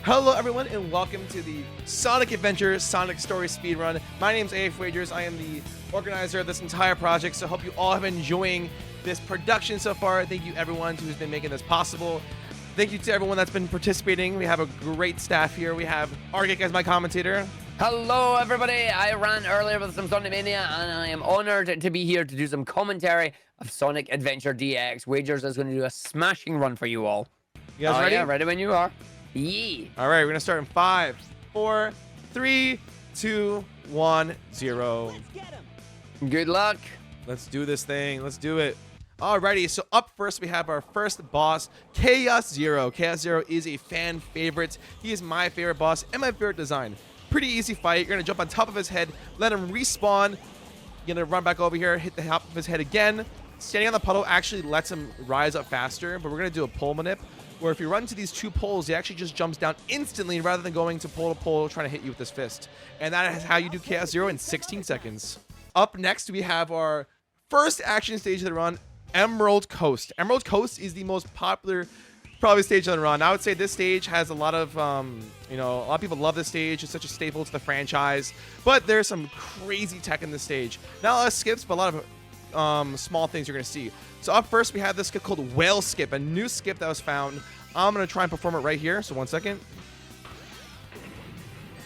Hello everyone and welcome to the Sonic Adventure Sonic Story Speedrun. My name is AFWagers. I am the organizer of this entire project, so I hope you all have been enjoying this production so far. Thank you everyone who's been making this possible. Thank you to everyone that's been participating. We have a great staff here. We have Argik as my commentator. Hello everybody, I ran earlier with some Sonic Mania and I am honored to be here to do some commentary of Sonic Adventure DX. Wagers is going to do a smashing run for you all. You guys ready? Yeah, ready when you are. Yeah. All right, we're gonna start in 5, 4, 3, 2, 1, 0. Good luck. Let's do this thing. Let's do it. Alrighty, so up first we have our first boss, Chaos Zero. Chaos Zero is a fan favorite. He is my favorite boss and my favorite design. Pretty easy fight. You're gonna jump on top of his head, let him respawn. You're gonna run back over here, hit the top of his head again. Standing on the puddle actually lets him rise up faster, but we're gonna do a pole manip, where if you run to these two poles, he actually just jumps down instantly rather than going to pole trying to hit you with his fist. And that is how you do Chaos Zero in 16 seconds. Up next, we have our first action stage of the run, Emerald Coast. Emerald Coast is the most popular probably stage of the run. I would say this stage has a lot of, a lot of people love this stage. It's such a staple to the franchise, but there's some crazy tech in this stage. Not a lot of skips, but a lot of small things you're gonna see. So up first, we have this skip called Whale Skip, a new skip that was found. I'm gonna try and perform it right here. So 1 second.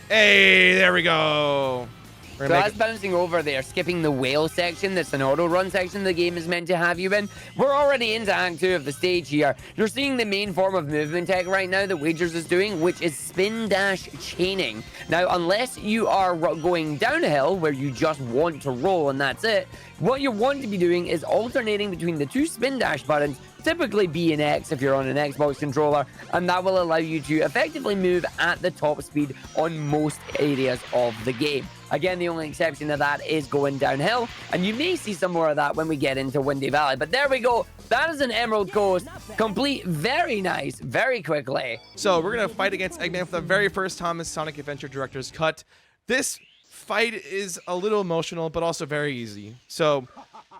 Hey, there we go. So that's bouncing over there, skipping the whale section. That's an auto run section the game is meant to have you in. We're already into Act 2 of the stage here. You're seeing the main form of movement tech right now that Wagers is doing, which is spin dash chaining. Now, unless you are going downhill where you just want to roll and that's it, what you want to be doing is alternating between the two spin dash buttons, typically B and X if you're on an Xbox controller, and that will allow you to effectively move at the top speed on most areas of the game. Again, the only exception to that is going downhill, and you may see some more of that when we get into Windy Valley. But there we go. That is an Emerald Coast, complete very nice, very quickly. So we're going to fight against Eggman for the very first time as Sonic Adventure Director's Cut. This fight is a little emotional, but also very easy. So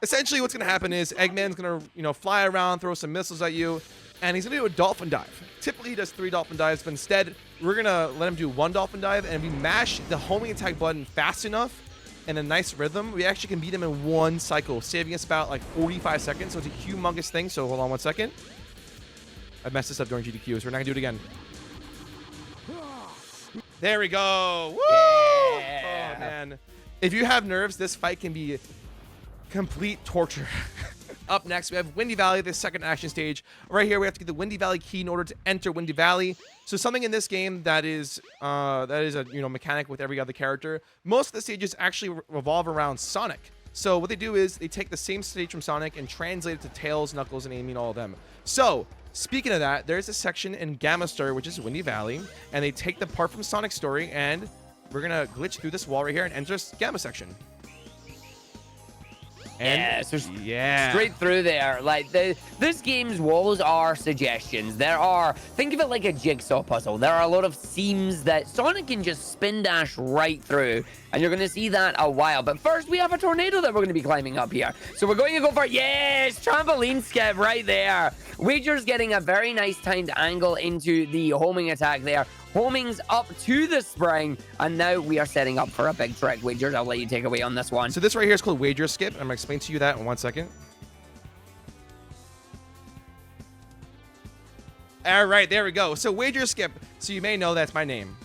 essentially what's going to happen is Eggman's going to, fly around, throw some missiles at you, and he's going to do a dolphin dive. Typically, he does 3 dolphin dives, but instead, we're going to let him do 1 dolphin dive, and if we mash the homing attack button fast enough and a nice rhythm, we actually can beat him in 1 cycle, saving us about like 45 seconds, so it's a humongous thing. So hold on 1 second. I messed this up during GDQ, so we're not going to do it again. There we go. Woo! Yeah. Oh, man. If you have nerves, this fight can be complete torture. Up next, we have Windy Valley, the second action stage. Right here, we have to get the Windy Valley key in order to enter Windy Valley. So something in this game that is a mechanic with every other character. Most of the stages actually revolve around Sonic. So what they do is they take the same stage from Sonic and translate it to Tails, Knuckles, and Amy, and all of them. So speaking of that, there's a section in Gamma Star, which is Windy Valley, and they take the part from Sonic's story, and we're gonna glitch through this wall right here and enter Gamma section. And Straight through there. Like, this game's walls are suggestions. Think of it like a jigsaw puzzle. There are a lot of seams that Sonic can just spin dash right through, and you're going to see that a while. But first, we have a tornado that we're going to be climbing up here. So we're going to go for, yes, trampoline skip right there. Wagers getting a very nice timed angle into the homing attack there. Homing's up to the spring, and now we are setting up for a big trick. Wagers, I'll let you take away on this one. So this right here is called Wager Skip. I'm going to explain to you that in 1 second. All right, there we go. So Wager Skip, so you may know that's my name.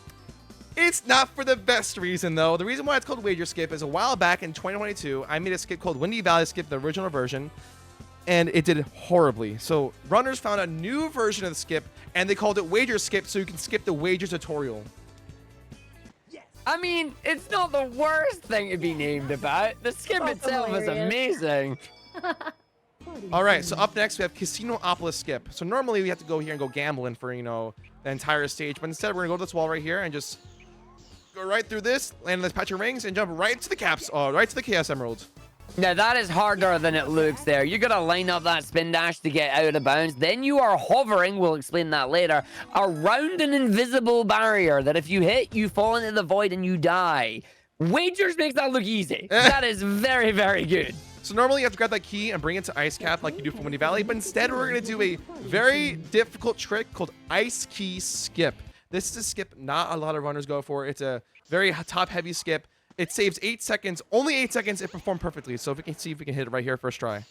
It's not for the best reason, though. The reason why it's called Wager Skip is a while back in 2022, I made a skip called Windy Valley Skip, the original version, and it did horribly. So runners found a new version of the skip, and they called it Wager Skip, so you can skip the wager tutorial. I mean, it's not the worst thing to be named about. The skip itself is amazing. All right, so up next we have Casinopolis Skip. So normally we have to go here and go gambling for, the entire stage, but instead we're gonna go to this wall right here and just go right through this, land on this patch of rings, and jump right to the right to the Chaos Emerald. Now, that is harder than it looks there. You're going to line up that spin dash to get out of bounds. Then you are hovering, we'll explain that later, around an invisible barrier that if you hit, you fall into the void and you die. Wagers makes that look easy. That is very, very good. So normally you have to grab that key and bring it to Ice Cap like you do for Windy Valley, but instead we're going to do a very difficult trick called Ice Key Skip. This is a skip not a lot of runners go for. It's a very top-heavy skip. It saves 8 seconds. Only 8 seconds. It performed perfectly. So if we can see if we can hit it right here first try.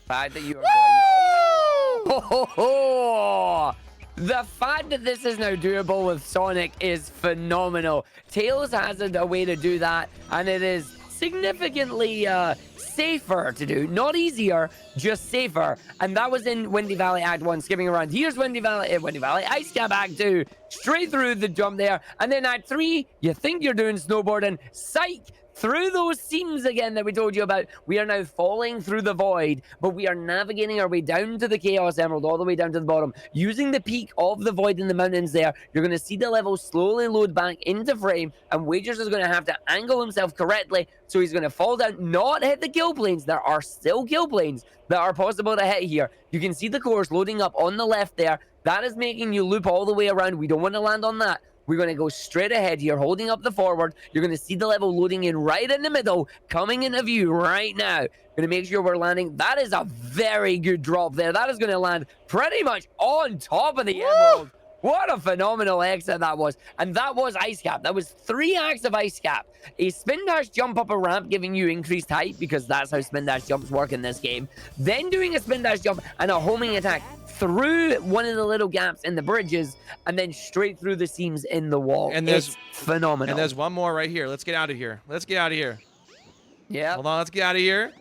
Fact that you are going. Oh, the fact that this is now doable with Sonic is phenomenal. Tails has a way to do that, and it is significantly safer to do. Not easier, just safer. And that was in Windy Valley Act 1, skipping around. Here's Windy Valley Ice Cap Act 2. Straight through the jump there. And then Act 3, you think you're doing snowboarding. Psych! Through those seams again that we told you about. We are now falling through the void, but we are navigating our way down to the Chaos Emerald, all the way down to the bottom. Using the peak of the void in the mountains there, you're going to see the level slowly load back into frame, and Wagers is going to have to angle himself correctly, so he's going to fall down, not hit the kill planes. There are still kill planes that are possible to hit here. You can see the course loading up on the left there. That is making you loop all the way around. We don't want to land on that. We're going to go straight ahead here, holding up the forward. You're going to see the level loading in right in the middle, coming into view right now. Going to make sure we're landing. That is a very good drop there. That is going to land pretty much on top of the emerald. What a phenomenal exit that was. And that was Ice Cap. That was 3 acts of Ice Cap. A spin dash jump up a ramp, giving you increased height, because that's how spin dash jumps work in this game. Then doing a spin dash jump and a homing attack through one of the little gaps in the bridges, and then straight through the seams in the wall. And it's phenomenal. And there's one more right here. Let's get out of here. Let's get out of here. Yeah. Hold on. Let's get out of here.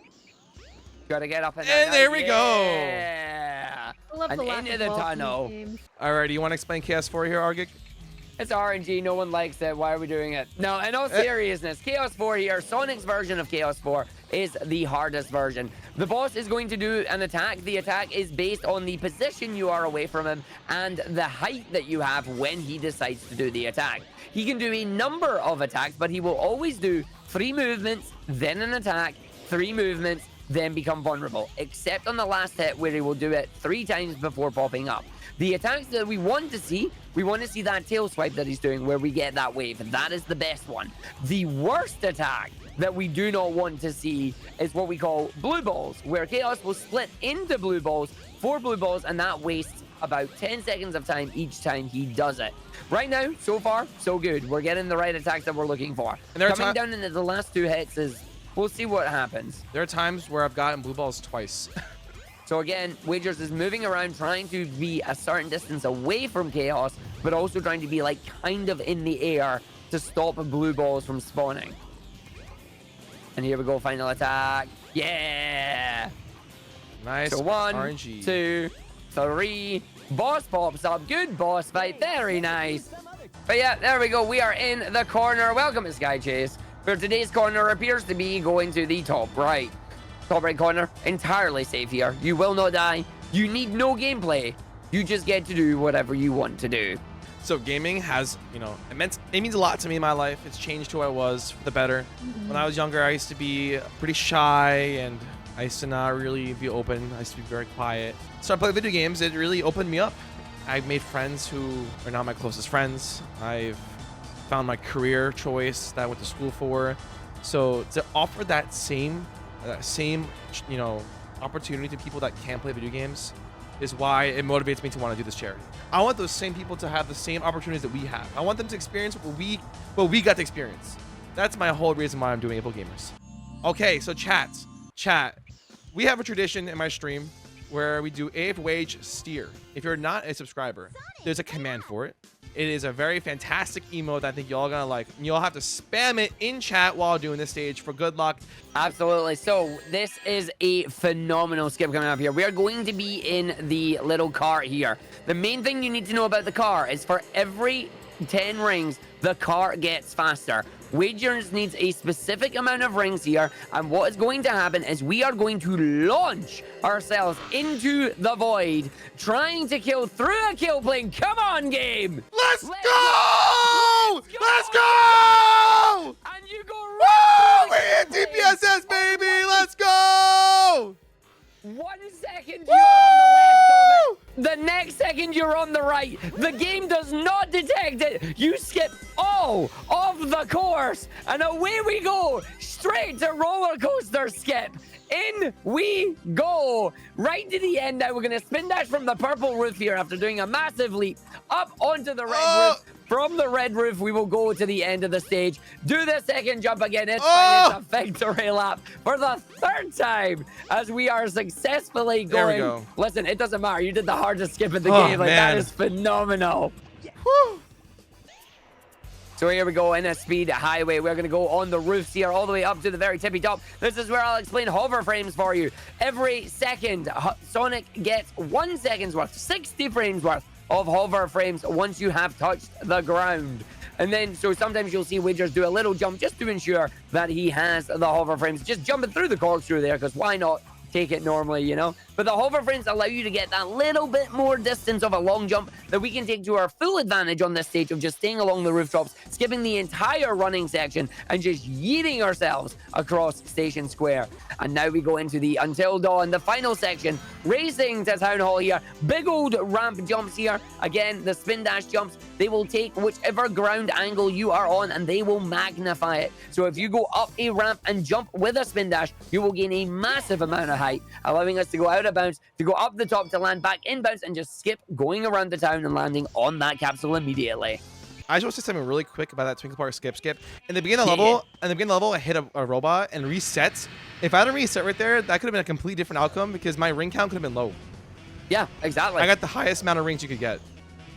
Gotta get up in there. And there we go. And into the tunnel. Alright, do you want to explain Chaos 4 here, Argic? It's RNG, no one likes it. Why are we doing it? No, in all seriousness, Chaos 4 here, Sonic's version of Chaos 4 is the hardest version. The boss is going to do an attack. The attack is based on the position you are away from him and the height that you have when he decides to do the attack. He can do a number of attacks, but he will always do 3 movements, then an attack, 3 movements, then become vulnerable, except on the last hit where he will do it 3 times before popping up. The attacks that we want to see that tail swipe that he's doing where we get that wave. That is the best one. The worst attack that we do not want to see is what we call blue balls, where Chaos will split into blue balls, 4 blue balls, and that wastes about 10 seconds of time each time he does it. Right now, so far, so good. We're getting the right attacks that we're looking for. And coming down into the last 2 hits is... We'll see what happens. There are times where I've gotten blue balls twice. So again, Wagers is moving around, trying to be a certain distance away from Chaos, but also trying to be like kind of in the air to stop blue balls from spawning. And here we go, final attack. Yeah! Nice. So 1, RNG. 2, 3. Boss pops up. Good boss fight. Very nice. But yeah, there we go. We are in the corner. Welcome to Sky Chase. For today's corner appears to be going to the top right. Top right corner, entirely safe here. You will not die. You need no gameplay. You just get to do whatever you want to do. So gaming has, it means a lot to me in my life. It's changed who I was for the better. When I was younger, I used to be pretty shy and I used to not really be open. I used to be very quiet. So I played video games. It really opened me up. I've made friends who are now my closest friends. I've found my career choice that I went to school for. So to offer that same opportunity to people that can't play video games is why it motivates me to want to do this charity. I want those same people to have the same opportunities that we have. I want them to experience what we got to experience. That's my whole reason why I'm doing AbleGamers. Okay, so chat. We have a tradition in my stream where we do AFWagers steer. If you're not a subscriber, there's a command for it. It is a very fantastic emote that I think y'all gonna like. You'll have to spam it in chat while doing this stage for good luck. Absolutely. So this is a phenomenal skip coming up here. We are going to be in the little car here. The main thing you need to know about the car is for every 10 rings, the car gets faster. Wagers needs a specific amount of rings here, and what is going to happen is we are going to launch ourselves into the void, trying to kill through a kill plane. Come on, game! Let's go! Let's go! And you go right. Woo! We hit DPSS, baby! Let's go! 1 second, you're on the left of it. The next second you're on the right, the game does not detect it. You skip all of the course, and away we go, straight to roller coaster skip. In we go, right to the end. Now we're gonna spin dash from the purple roof here after doing a massive leap up onto the red roof. From the red roof, we will go to the end of the stage. Do the second jump again. It's fine. It's a victory lap for the third time as we are successfully going. There we go. Listen, it doesn't matter. You did the hardest skip in the game. Like, that is phenomenal. Whew. So here we go in a speed highway. We're going to go on the roofs here all the way up to the very tippy top. This is where I'll explain hover frames for you. Every second, Sonic gets 1 second's worth, 60 frames worth of hover frames once you have touched the ground. And then, so sometimes you'll see Wagers do a little jump just to ensure that he has the hover frames. Just jumping through the corkscrew there, because why not take it normally, you know? But the hover frames allow you to get that little bit more distance of a long jump that we can take to our full advantage on this stage of just staying along the rooftops, skipping the entire running section, and just yeeting ourselves across Station Square. And now we go into the Until Dawn, the final section, racing to Town Hall here. Big old ramp jumps here. Again, the spin dash jumps, they will take whichever ground angle you are on and they will magnify it. So if you go up a ramp and jump with a spin dash, you will gain a massive amount of height, allowing us to go out of bounds, to go up the top, to land back in bounds, and just skip going around the town and landing on that capsule immediately. I just want to say something really quick about that Twinkle Park skip. In the beginning of the level, I hit a robot and resets. If I hadn't reset right there, that could have been a completely different outcome because my ring count could have been low. Yeah, exactly. I got the highest amount of rings you could get.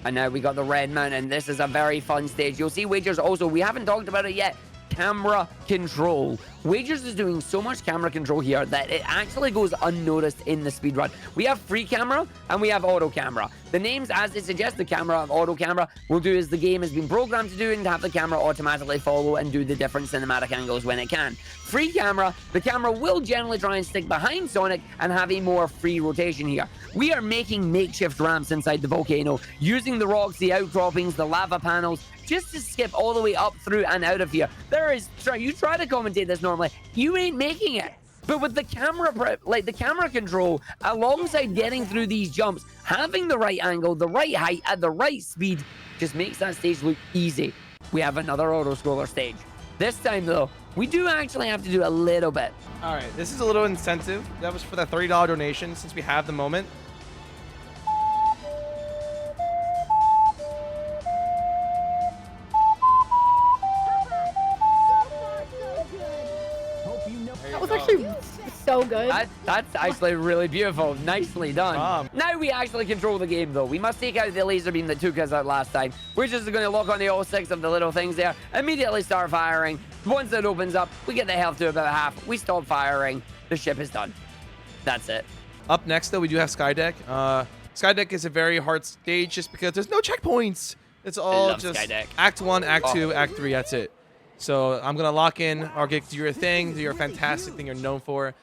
And now we got the Red Mountain. This is a very fun stage. You'll see Wagers also, we haven't talked about it yet, camera control. Wagers is doing so much camera control here that it actually goes unnoticed in the speedrun. We have free camera and we have auto camera. The names, as they suggest, the camera and auto camera will do as the game has been programmed to do and have the camera automatically follow and do the different cinematic angles when it can. Free camera, the camera will generally try and stick behind Sonic and have a more free rotation here. We are making makeshift ramps inside the volcano, using the rocks, the outcroppings, the lava panels, just to skip all the way up through and out of here. You try to commentate this normally, you ain't making it. But with the camera, the camera control, alongside getting through these jumps, having the right angle, the right height, at the right speed, just makes that stage look easy. We have another auto-scroller stage. This time, though, we do actually have to do a little bit. All right, this is a little incentive. That was for that $30 donation since we have the moment. That was actually so good. That's actually really beautiful. Nicely done. Now we actually control the game, though. We must take out the laser beam that took us out last time. We're just going to lock on the all 6 of the little things there, immediately start firing. Once it opens up, we get the health to about half. We stop firing. The ship is done. That's it. Up next, though, we do have Skydeck. Skydeck is a very hard stage just because there's no checkpoints. It's all just Skydeck. Act 1, Act 2, Act 3. That's it. So I'm going to lock in, or get to your thing, do your fantastic thing you're known for.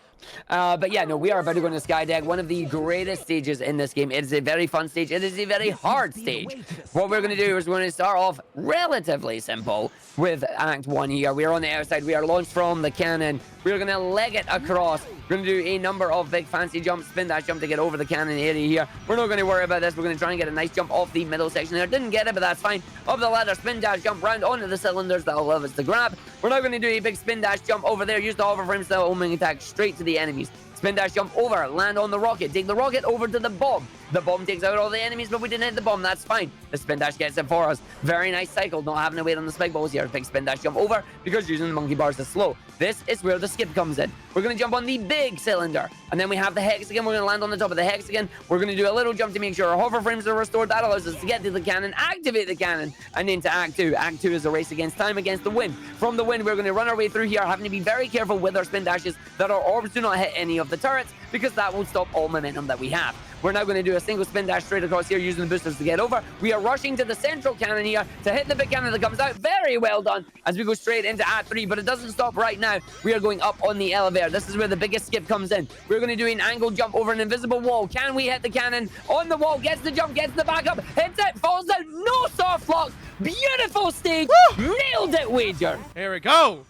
But yeah, no, we are about to go into Skydeck, one of the greatest stages in this game. It is a very fun stage. It is a very hard stage. What we're going to do is we're going to start off relatively simple with Act 1 here. We are on the outside. We are launched from the cannon. We're going to leg it across. We're going to do a number of big fancy jumps, spin that jump to get over the cannon area here. We're not going to worry about this. We're going to try and get a nice jump off the middle section there. Didn't get it, but that's fine. Up the ladder, spin dash jump round onto the cylinders. That'll allow us to grab. We're now going to do a big spin dash jump over there. Use the hover frames to homing attack straight to the enemies. Spin dash jump over, land on the rocket, take the rocket over to the bomb. The bomb takes out all the enemies, but we didn't hit the bomb. That's fine. The spin dash gets it for us. Very nice cycle, not having to wait on the spike balls here. Big spin dash jump over because using the monkey bars is slow. This is where the skip comes in. We're going to jump on the big cylinder, and then we have the hexagon. We're going to land on the top of the hexagon. We're going to do a little jump to make sure our hover frames are restored. That allows us to get to the cannon, activate the cannon, and into Act 2. Act 2 is a race against time, against the wind. From the wind, we're going to run our way through here, having to be very careful with our spin dashes that our orbs do not hit any of the turrets, because that will stop all momentum that we have. We're now going to do a single spin dash straight across here using the boosters to get over. We are rushing to the central cannon here to hit the big cannon that comes out. Very well done as we go straight into Act 3, but it doesn't stop right now. We are going up on the elevator. This is where the biggest skip comes in. We're going to do an angled jump over an invisible wall. Can we hit the cannon? On the wall, gets the jump, gets the backup, hits it, falls down. No soft lock. Beautiful stage. Woo! Nailed it, Wager. Here we go.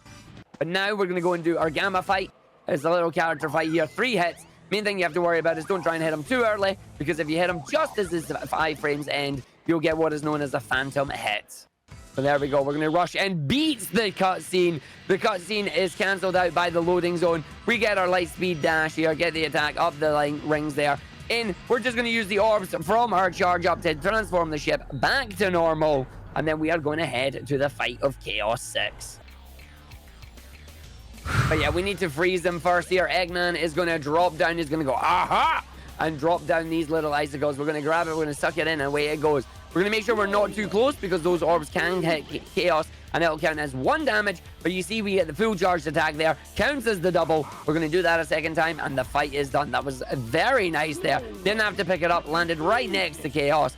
But now we're going to go and do our gamma fight. It's a little character fight here. 3 hits. Main thing you have to worry about is don't try and hit them too early, because if you hit them just as the 5 frames end, you'll get what is known as a phantom hit. So there we go. We're going to rush and beat the cutscene. The cutscene is cancelled out by the loading zone. We get our light speed dash here, get the attack up the rings there. We're just going to use the orbs from our charge up to transform the ship back to normal. And then we are going to head to the fight of Chaos 6. But yeah, we need to freeze them first here. Eggman is going to drop down. He's going to go, aha! And drop down these little icicles. We're going to grab it. We're going to suck it in, and away it goes. We're going to make sure we're not too close, because those orbs can hit Chaos, and it'll count as 1 damage. But you see, we get the full charged attack there. Counts as the double. We're going to do that a second time, and the fight is done. That was very nice there. Didn't have to pick it up. Landed right next to Chaos.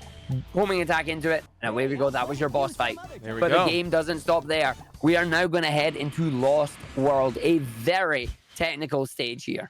Homing attack into it, and away we go. That was your boss fight. There we but go. The game doesn't stop there. We are now going to head into Lost World, a very technical stage here.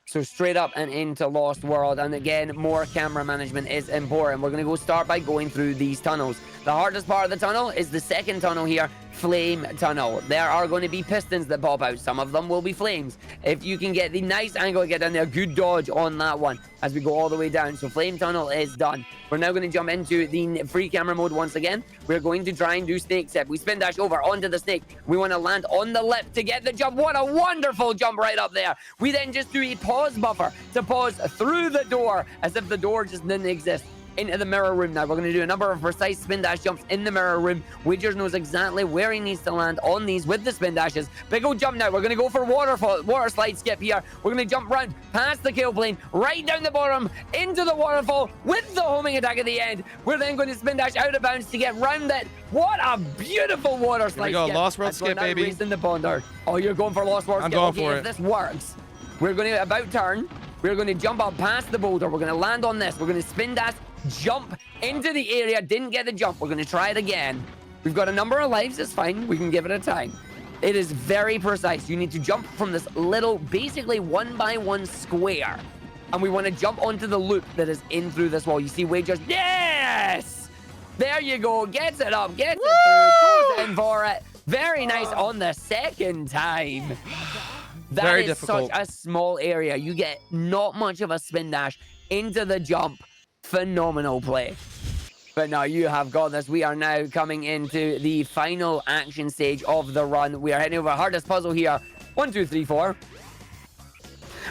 So straight up and into Lost World, and again, more camera management is important. We're going to go start by going through these tunnels. The hardest part of the tunnel is the second tunnel here, Flame Tunnel. There are going to be pistons that pop out. Some of them will be flames. If you can get the nice angle to get down there, good dodge on that one as we go all the way down. So Flame Tunnel is done. We're now going to jump into the free camera mode once again. We're going to try and do snake step. We spin dash over onto the snake. We want to land on the lip to get the jump. What a wonderful jump right up there. We then just do a pause buffer to pause through the door as if the door just didn't exist. Into the mirror room now. We're going to do a number of precise spin dash jumps in the mirror room. Wagers knows exactly where he needs to land on these with the spin dashes. Big old jump now. We're going to go for water slide skip here. We're going to jump round past the kill plane, right down the bottom, into the waterfall with the homing attack at the end. We're then going to spin dash out of bounds to get round it. What a beautiful water slide Here we go. skip. Lost World skip, baby. In the ponder. Oh, you're going for Lost World I'm skip. going Okay, for if it. this works, we're going to about turn. We're going to jump up past the boulder. We're going to land on this. We're going to spin dash, jump into the area. Didn't get the jump. We're going to try it again. We've got a number of lives. It's fine. We can give it a time. It is very precise. You need to jump from this little, basically 1x1 square. And we want to jump onto the loop that is in through this wall. You see Wagers. Yes! There you go. Gets it up. Gets it through. Goes in for it. Very nice on the second time. That Very is difficult. such a small area. You get not much of a spin dash into the jump. Phenomenal play. But now you have got this. We are now coming into the final action stage of the run. We are heading over hardest puzzle here. 1, 2, 3, 4.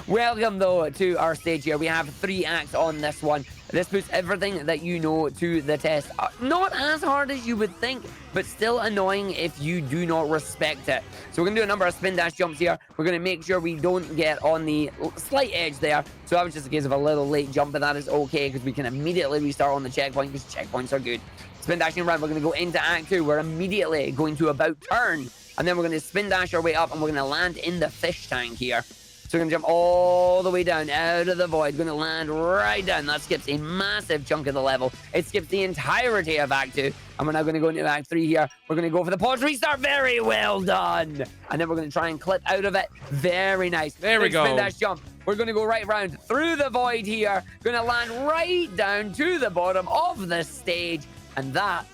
Welcome, though, to our stage here. We have 3 acts on this one. This puts everything that you know to the test. Not as hard as you would think, but still annoying if you do not respect it. So we're going to do a number of spin dash jumps here. We're going to make sure we don't get on the slight edge there. So that was just a case of a little late jump, but that is okay because we can immediately restart on the checkpoint because checkpoints are good. Spin dashing around, we're going to go into Act 2. We're immediately going to about turn. And then we're going to spin dash our way up and we're going to land in the fish tank here. So we're going to jump all the way down out of the void. Going to land right down. That skips a massive chunk of the level. It skips the entirety of Act 2. And we're now going to go into Act 3 here. We're going to go for the pause restart. Very well done. And then we're going to try and clip out of it. Very nice. There we go. Spin dash jump. We're going to go right round through the void here. Going to land right down to the bottom of the stage. And that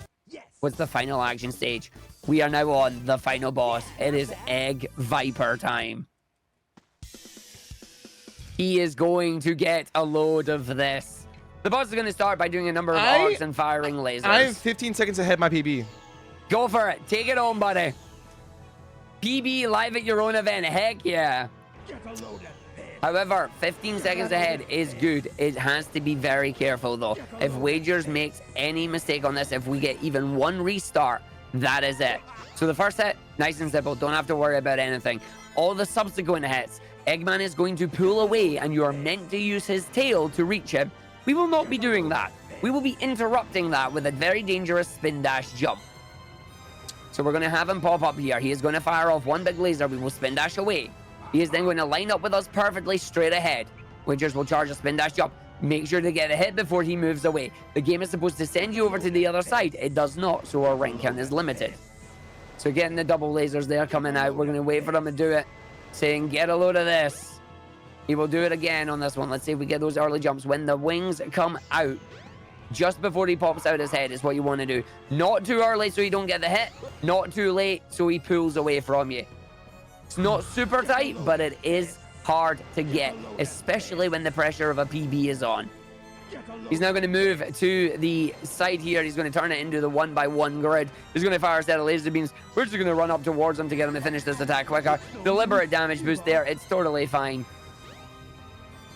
was the final action stage. We are now on the final boss. It is Egg Viper time. He is going to get a load of this. The boss is going to start by doing a number of arcs and firing lasers. I'm 15 seconds ahead my PB. Go for it. Take it on, buddy. PB live at your own event. Heck yeah. However, 15 seconds ahead is good. It has to be very careful, though. If Wagers makes any mistake on this, if we get even one restart, that is it. So the first hit, nice and simple. Don't have to worry about anything. All the subsequent hits, Eggman is going to pull away and you are meant to use his tail to reach him. We will not be doing that. We will be interrupting that with a very dangerous spin dash jump. So we're going to have him pop up here. He is going to fire off one big laser. We will spin dash away. He is then going to line up with us perfectly straight ahead. Wagers will charge a spin dash jump. Make sure to get a hit before he moves away. The game is supposed to send you over to the other side. It does not, so our rank count is limited. So getting the double lasers there coming out. We're going to wait for him to do it. Saying, get a load of this. He will do it again on this one. Let's see if we get those early jumps. When the wings come out, just before he pops out his head is what you want to do. Not too early so you don't get the hit. Not too late so he pulls away from you. It's not super tight, but it is hard to get, especially when the pressure of a PB is on. He's now going to move to the side here. He's going to turn it into the 1x1 grid. He's going to fire a set of laser beams. We're just going to run up towards him to get him to finish this attack quicker. Deliberate damage boost there. It's totally fine.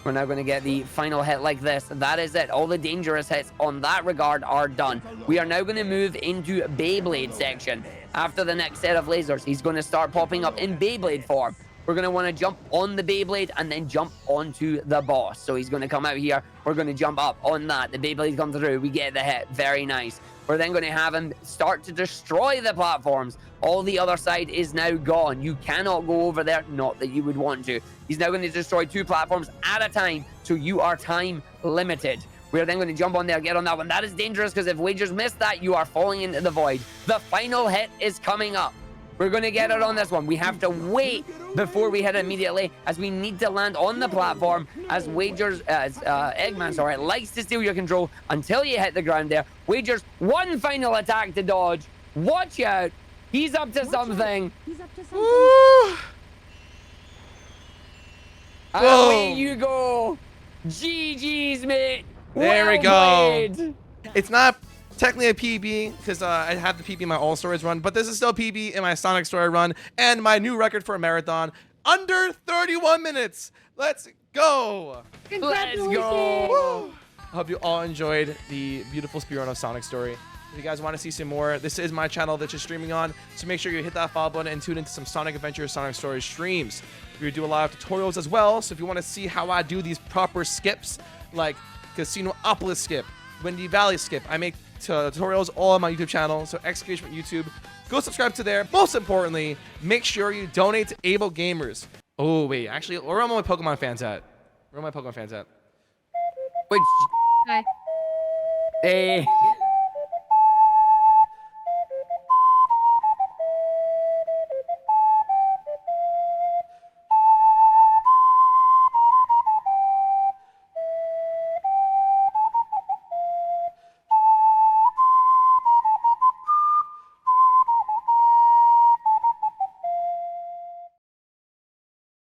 We're now going to get the final hit like this. That is it. All the dangerous hits on that regard are done. We are now going to move into Beyblade section. After the next set of lasers, he's going to start popping up in Beyblade form. We're going to want to jump on the Beyblade and then jump onto the boss. So he's going to come out here. We're going to jump up on that. The Beyblade comes through. We get the hit. Very nice. We're then going to have him start to destroy the platforms. All the other side is now gone. You cannot go over there. Not that you would want to. He's now going to destroy 2 platforms at a time. So you are time limited. We're then going to jump on there, get on that one. That is dangerous because if Wagers miss that, you are falling into the void. The final hit is coming up. We're going to get it on this one. We have to wait before we hit it immediately, as we need to land on the platform, as Eggman likes to steal your control until you hit the ground there. Wagers, one final attack to dodge. Watch out. He's up to something. He's up to something. Woo! Away you go. GG's, mate. There we Well go. played. It's not technically a PB because I have the PB in my All Stories run, but this is still PB in my Sonic Story run and my new record for a marathon, under 31 minutes. Let's go. Let's Congratulations. go. I hope you all enjoyed the beautiful speedrun of Sonic Story. If you guys want to see some more, this is my channel that you're streaming on, so make sure you hit that follow button and tune into some Sonic Adventure, Sonic Story streams. We do a lot of tutorials as well, so if you want to see how I do these proper skips, like Casinopolis skip, Windy Valley skip, I make tutorials all on my YouTube channel, so Execution YouTube. Go subscribe to there. Most importantly, make sure you donate to AbleGamers. Oh, wait, actually, where are my Pokemon fans at? Where are my Pokemon fans at? Which... Hi. Hey.